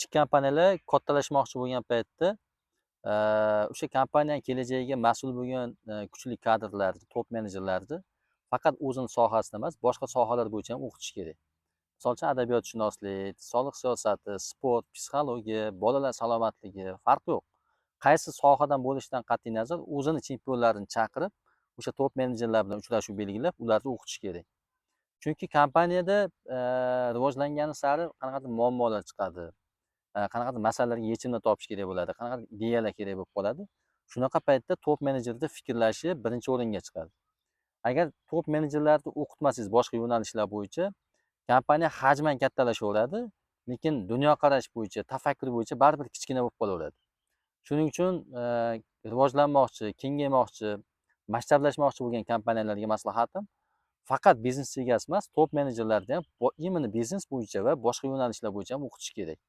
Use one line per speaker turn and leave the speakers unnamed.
kichik kompaniyalar kattalashmoqchi bo'lgan paytda o'sha kompaniyaning kelajagiga mas'ul bo'lgan kuchli kadrlarni, top menejerlarni faqat o'zini sohasida emas, boshqa sohalar bo'yicha ham o'qitish kerak. Misol uchun adabiyotshunoslik, soliq siyosati, sport, psixologiya, bolalar salomatligi farqi yo'q. Qaysi sohadan bo'lishidan qat'iy nazar o'zini chempionlarini chaqirib, o'sha top menejerlar bilan uchrashuv belgilab, ularni o'qitish kerak. Chunki kompaniyada rivojlangani sari qanaqadir muammolar chiqadi, qanaqadir masalalarga yechimlar topish kerak bo'ladi, qanaqadir ideyalar kerak bo'lib qoladi. Shunaqa paytda top menejerni fikrlashi birinchi o'ringa chiqadi. Agar top menejerlarni o'qitmasangiz boshqa yo'nalishlar bo'yicha, kompaniya hajman kattalashaveradi, lekin dunyoqarash bo'yicha, tafakkur bo'yicha baribir kichkina bo'lib qolaveradi. Shuning uchun rivojlanmoqchi, kengaymoqchi, masshtablashmoqchi bo'lgan kompaniyalarga maslahatim, faqat biznes egasi emas, top menejerlarni ham imенно biznes bo'yicha va boshqa yo'nalishlar bo'yicha ham o'qitish kerak.